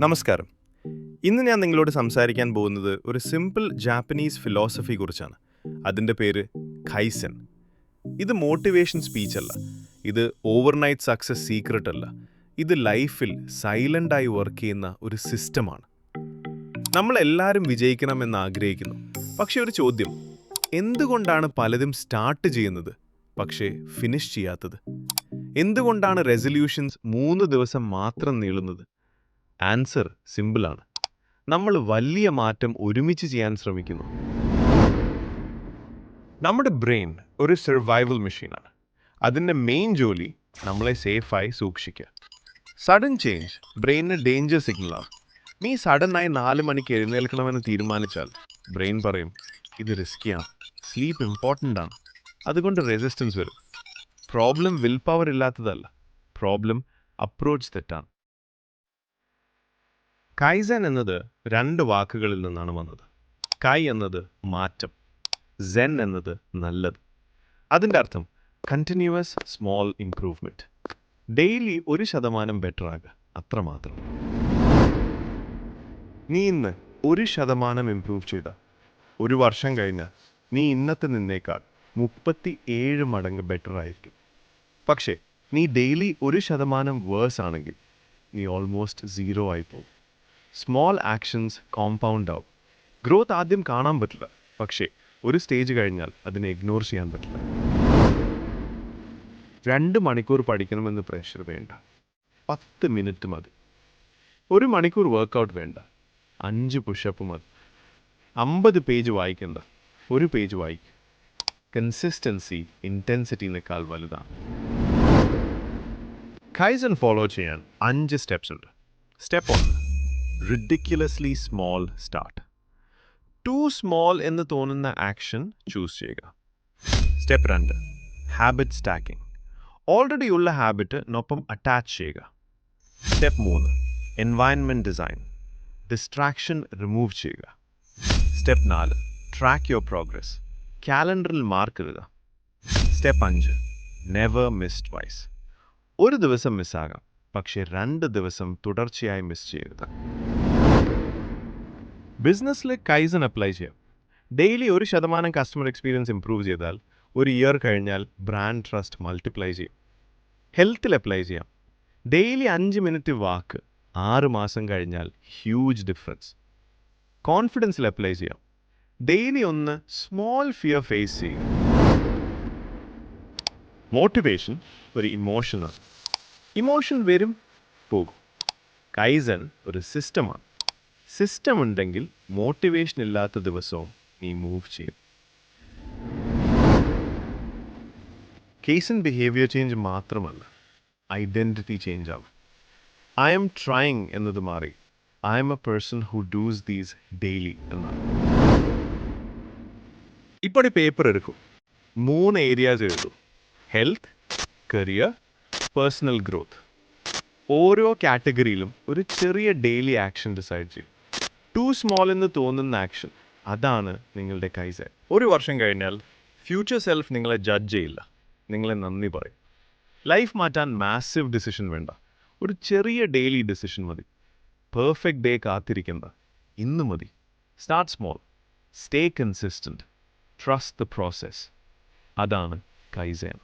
നമസ്കാരം. ഇന്ന് ഞാൻ നിങ്ങളോട് സംസാരിക്കാൻ പോകുന്നത് ഒരു സിമ്പിൾ ജാപ്പനീസ് ഫിലോസഫി കുറിച്ചാണ്. അതിൻ്റെ പേര് കൈസെൻ. ഇത് മോട്ടിവേഷൻ സ്പീച്ച് അല്ല, ഇത് ഓവർനൈറ്റ് സക്സസ് സീക്രട്ട് അല്ല, ഇത് ലൈഫിൽ സൈലൻ്റായി വർക്ക് ചെയ്യുന്ന ഒരു സിസ്റ്റമാണ്. നമ്മളെല്ലാവരും വിജയിക്കണമെന്ന് ആഗ്രഹിക്കുന്നു. പക്ഷെ ഒരു ചോദ്യം, എന്തുകൊണ്ടാണ് പലരും സ്റ്റാർട്ട് ചെയ്യുന്നത് പക്ഷേ ഫിനിഷ് ചെയ്യാത്തത്? എന്തുകൊണ്ടാണ് റെസൊല്യൂഷൻസ് 3 ദിവസം മാത്രം നീളുന്നത്? ആൻസർ സിമ്പിളാണ്. നമ്മൾ വലിയ മാറ്റം ഒരുമിച്ച് ചെയ്യാൻ ശ്രമിക്കുന്നു. നമ്മുടെ ബ്രെയിൻ ഒരു സർവൈവൽ മെഷീനാണ്. അതിൻ്റെ മെയിൻ ജോലി നമ്മളെ സേഫായി സൂക്ഷിക്കുക. സഡൻ ചേഞ്ച് ബ്രെയിനിന് ഡേഞ്ചർ സിഗ്നലാണ്. നീ സഡനായി 4 മണിക്ക് എഴുന്നേൽക്കണമെന്ന് തീരുമാനിച്ചാൽ ബ്രെയിൻ പറയും, ഇത് റിസ്കിയാണ്, സ്ലീപ്പ് ഇമ്പോർട്ടൻ്റ് ആണ്. അതുകൊണ്ട് റെസിസ്റ്റൻസ് വരും. പ്രോബ്ലം വിൽ പവർ ഇല്ലാത്തതല്ല, പ്രോബ്ലം അപ്രോച്ച് തെറ്റാണ്. കൈസൻ എന്നത് 2 വാക്കുകളിൽ നിന്നാണ് വന്നത്. കൈ എന്നത് മാറ്റം, സെൻ എന്നത് നല്ലത്. അതിൻ്റെ അർത്ഥം continuous small improvement. Daily 1% better ആകുക, അത്രമാത്രം. നീ ഇന്ന് 1% ഇംപ്രൂവ് ചെയ്താൽ 1 വർഷം കഴിഞ്ഞാൽ നീ ഇന്നത്തെ നിന്നേക്കാൾ 37 മടങ്ങ് ബെറ്റർ ആയിരിക്കും. പക്ഷേ നീ ഡെയിലി 1% വേഴ്സ് ആണെങ്കിൽ നീ ഓൾമോസ്റ്റ് 0 ആയി പോകും. സ്മോൾ ആക്ഷൻസ് കോമ്പൗണ്ട് ആവും. ഗ്രോത്ത് ആദ്യം കാണാൻ പറ്റില്ല, പക്ഷേ ഒരു സ്റ്റേജ് കഴിഞ്ഞാൽ അതിനെ ഇഗ്നോർ ചെയ്യാൻ പറ്റില്ല. 2 മണിക്കൂർ പഠിക്കണമെന്ന് പ്രഷർ വേണ്ട, 10 മിനിറ്റ് മതി. 1 മണിക്കൂർ വർക്കൗട്ട് വേണ്ട, 5 പുഷപ്പ് മതി. 50 പേജ് വായിക്കേണ്ട, 1 പേജ് വായിക്കുക. കൺസിസ്റ്റൻസി ഇൻറ്റൻസിറ്റിനേക്കാൾ വലുതാണ്. കൈസൻ ഫോളോ ചെയ്യാൻ 5 സ്റ്റെപ്സ് ഉണ്ട്. Step 1, ridiculously small start. Too small എന്ന് തോന്നുന്ന ആക്ഷൻ ചൂസ് ചെയ്യുക. Step 2, habit stacking. ഓൾറെഡി ഉള്ള ഹാബിറ്റിനൊപ്പം അറ്റാച്ച് ചെയ്യുക. Step 3, environment design. Distraction remove ചെയ്യുക. Step 4, track your progress. കാലണ്ടറിൽ മാർക്ക് ഇടുക. Step 5, never miss twice. ഒരു ദിവസം മിസ്സാകാം, പക്ഷേ 2 ദിവസം തുടർച്ചയായി മിസ് ചെയ്യരുത്. ബിസിനസ്സിൽ കൈസൻ അപ്ലൈ ചെയ്യാം. ഡെയിലി 1% കസ്റ്റമർ എക്സ്പീരിയൻസ് ഇംപ്രൂവ് ചെയ്താൽ 1 ഇയർ കഴിഞ്ഞാൽ ബ്രാൻഡ് ട്രസ്റ്റ് മൾട്ടിപ്ലൈ ചെയ്യും. ഹെൽത്തിൽ അപ്ലൈ ചെയ്യാം. ഡെയിലി 5 മിനിറ്റ് വാക്ക് 6 മാസം കഴിഞ്ഞാൽ ഹ്യൂജ് ഡിഫറൻസ്. കോൺഫിഡൻസിൽ അപ്ലൈ ചെയ്യാം. ഡെയിലി 1 സ്മോൾ ഫിയർ ഫേസ് ചെയ്യുക. മോട്ടിവേഷൻ ഒരു ഇമോഷനാണ്. ഇമോഷൻ വരും പോകും. കൈസൻ ഒരു സിസ്റ്റമാണ്. സിസ്റ്റം ഉണ്ടെങ്കിൽ മോട്ടിവേഷൻ ഇല്ലാത്ത ദിവസവും നീ മൂവ് ചെയ്യും. കൈസൻ ബിഹേവിയർ ചേഞ്ച് മാത്രമല്ല, ഐഡൻറ്റിറ്റി ചേഞ്ച് ആവും. ഐ എം ട്രൈങ് എന്നത് മാറി I M A person who dos these daily എന്നാണ്. ഇപ്പോൾ ഈ പേപ്പർ എടുക്കും. 3 ഏരിയാസ് എഴുതും: ഹെൽത്ത്, കരിയർ, പേഴ്സണൽ ഗ്രോത്ത്. ഓരോ കാറ്റഗറിയിലും ഒരു ചെറിയ ഡെയിലി ആക്ഷൻ ഡിസൈഡ് ചെയ്യും. ടു സ്മോൾ എന്ന് തോന്നുന്ന ആക്ഷൻ, അതാണ് നിങ്ങളുടെ കൈസൻ. 1 വർഷം കഴിഞ്ഞാൽ ഫ്യൂച്ചർ സെൽഫ് നിങ്ങളെ ജഡ്ജ് ചെയ്യില്ല, നിങ്ങളെ നന്ദി പറയും. ലൈഫ് മാറ്റാൻ മാസീവ് ഡിസിഷൻ വേണ്ട, ഒരു ചെറിയ ഡെയിലി ഡിസിഷൻ മതി. പെർഫെക്റ്റ് ഡേ കാത്തിരിക്കേണ്ട, ഇന്ന് മതി. Start small, stay consistent, trust the process. അതാണ് കൈസൻ.